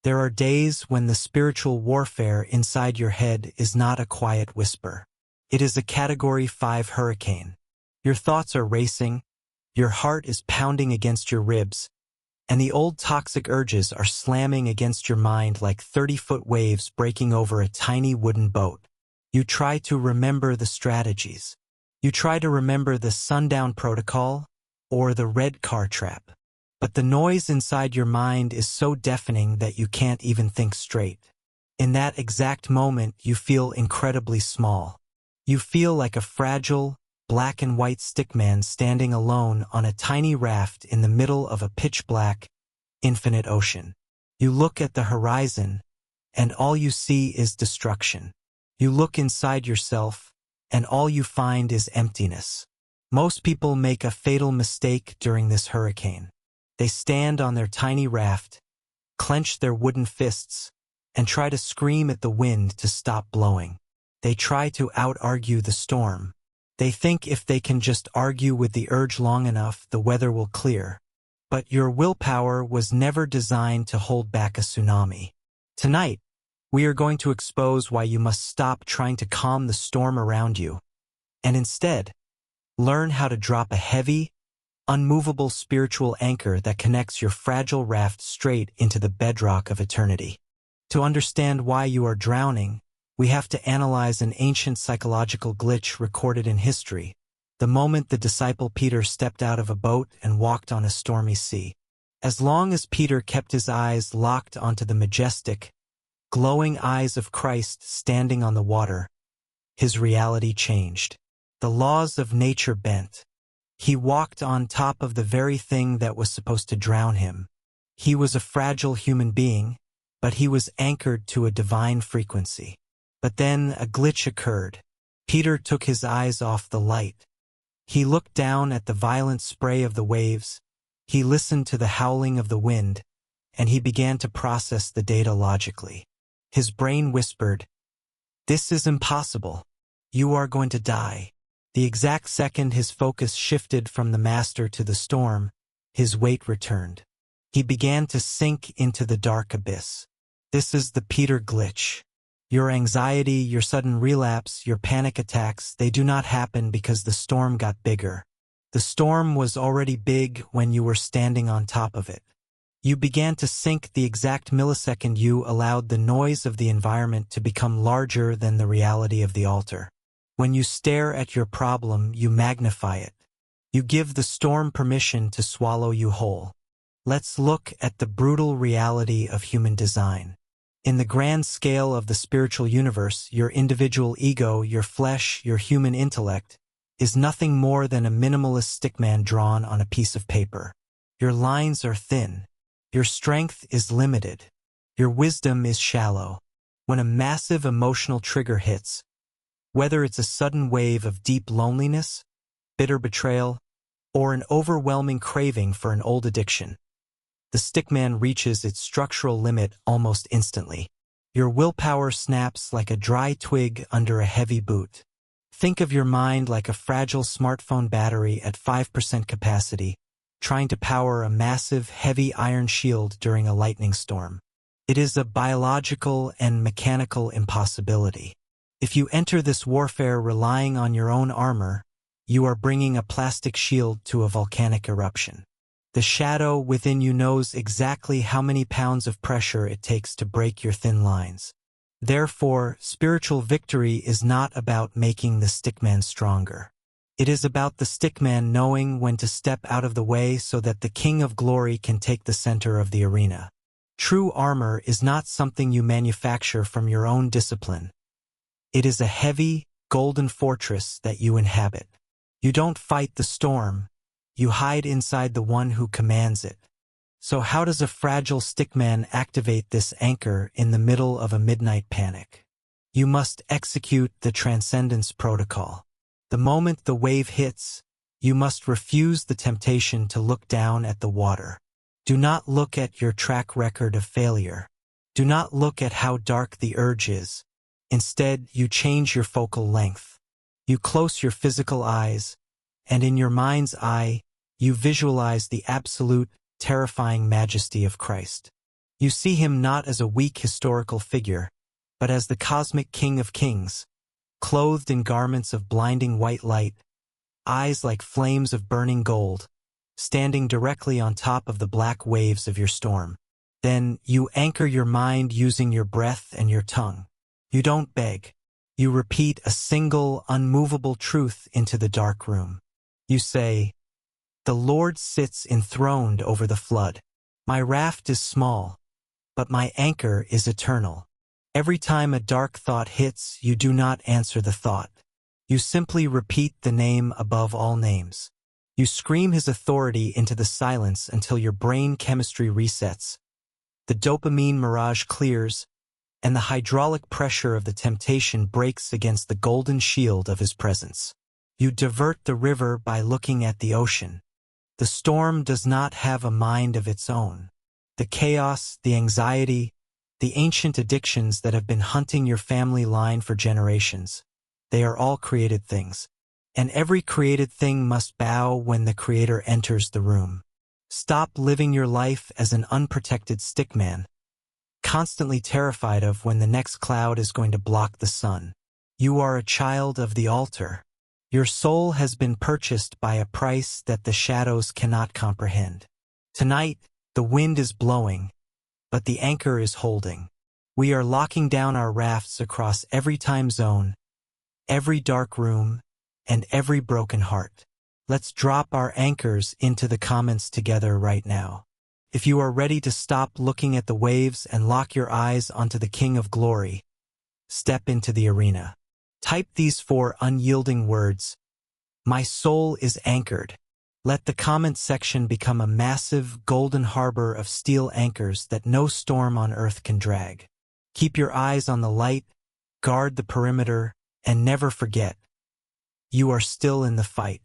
There are days when the spiritual warfare inside your head is not a quiet whisper. It is a Category 5 hurricane. Your thoughts are racing, your heart is pounding against your ribs, and the old toxic urges are slamming against your mind like 30-foot waves breaking over a tiny wooden boat. You try to remember the strategies. You try to remember the sundown protocol or the red car trap. But the noise inside your mind is so deafening that you can't even think straight. In that exact moment, you feel incredibly small. You feel like a fragile, black and white stickman standing alone on a tiny raft in the middle of a pitch-black, infinite ocean. You look at the horizon, and all you see is destruction. You look inside yourself, and all you find is emptiness. Most people make a fatal mistake during this hurricane. They stand on their tiny raft, clench their wooden fists, and try to scream at the wind to stop blowing. They try to out-argue the storm. They think if they can just argue with the urge long enough, the weather will clear. But your willpower was never designed to hold back a tsunami. Tonight, we are going to expose why you must stop trying to calm the storm around you, and instead, learn how to drop a heavy, unmovable spiritual anchor that connects your fragile raft straight into the bedrock of eternity. To understand why you are drowning, we have to analyze an ancient psychological glitch recorded in history, the moment the disciple Peter stepped out of a boat and walked on a stormy sea. As long as Peter kept his eyes locked onto the majestic, glowing eyes of Christ standing on the water, his reality changed. The laws of nature bent. He walked on top of the very thing that was supposed to drown him. He was a fragile human being, but he was anchored to a divine frequency. But then a glitch occurred. Peter took his eyes off the light. He looked down at the violent spray of the waves, he listened to the howling of the wind, and he began to process the data logically. His brain whispered, "This is impossible. You are going to die." The exact second his focus shifted from the master to the storm, his weight returned. He began to sink into the dark abyss. This is the Peter glitch. Your anxiety, your sudden relapse, your panic attacks, they do not happen because the storm got bigger. The storm was already big when you were standing on top of it. You began to sink the exact millisecond you allowed the noise of the environment to become larger than the reality of the altar. When you stare at your problem, you magnify it. You give the storm permission to swallow you whole. Let's look at the brutal reality of human design. In the grand scale of the spiritual universe, your individual ego, your flesh, your human intellect, is nothing more than a minimalist stickman drawn on a piece of paper. Your lines are thin. Your strength is limited. Your wisdom is shallow. When a massive emotional trigger hits, whether it's a sudden wave of deep loneliness, bitter betrayal, or an overwhelming craving for an old addiction, the stickman reaches its structural limit almost instantly. Your willpower snaps like a dry twig under a heavy boot. Think of your mind like a fragile smartphone battery at 5% capacity, trying to power a massive, heavy iron shield during a lightning storm. It is a biological and mechanical impossibility. If you enter this warfare relying on your own armor, you are bringing a plastic shield to a volcanic eruption. The shadow within you knows exactly how many pounds of pressure it takes to break your thin lines. Therefore, spiritual victory is not about making the stickman stronger. It is about the stickman knowing when to step out of the way so that the King of Glory can take the center of the arena. True armor is not something you manufacture from your own discipline. It is a heavy, golden fortress that you inhabit. You don't fight the storm. You hide inside the one who commands it. So how does a fragile stickman activate this anchor in the middle of a midnight panic? You must execute the Transcendence Protocol. The moment the wave hits, you must refuse the temptation to look down at the water. Do not look at your track record of failure. Do not look at how dark the urge is. Instead, you change your focal length. You close your physical eyes, and in your mind's eye, you visualize the absolute, terrifying majesty of Christ. You see him not as a weak historical figure, but as the cosmic king of kings, clothed in garments of blinding white light, eyes like flames of burning gold, standing directly on top of the black waves of your storm. Then you anchor your mind using your breath and your tongue. You don't beg. You repeat a single, unmovable truth into the dark room. You say, "The Lord sits enthroned over the flood. My raft is small, but my anchor is eternal." Every time a dark thought hits, you do not answer the thought. You simply repeat the name above all names. You scream his authority into the silence until your brain chemistry resets. The dopamine mirage clears, and the hydraulic pressure of the temptation breaks against the golden shield of his presence. You divert the river by looking at the ocean. The storm does not have a mind of its own. The chaos, the anxiety, the ancient addictions that have been hunting your family line for generations, they are all created things. And every created thing must bow when the Creator enters the room. Stop living your life as an unprotected stickman, constantly terrified of when the next cloud is going to block the sun. You are a child of the altar. Your soul has been purchased by a price that the shadows cannot comprehend. Tonight, the wind is blowing, but the anchor is holding. We are locking down our rafts across every time zone, every dark room, and every broken heart. Let's drop our anchors into the comments together right now. If you are ready to stop looking at the waves and lock your eyes onto the King of Glory, step into the arena. Type these 4 unyielding words: "My soul is anchored." Let the comment section become a massive golden harbor of steel anchors that no storm on earth can drag. Keep your eyes on the light, guard the perimeter, and never forget, you are still in the fight.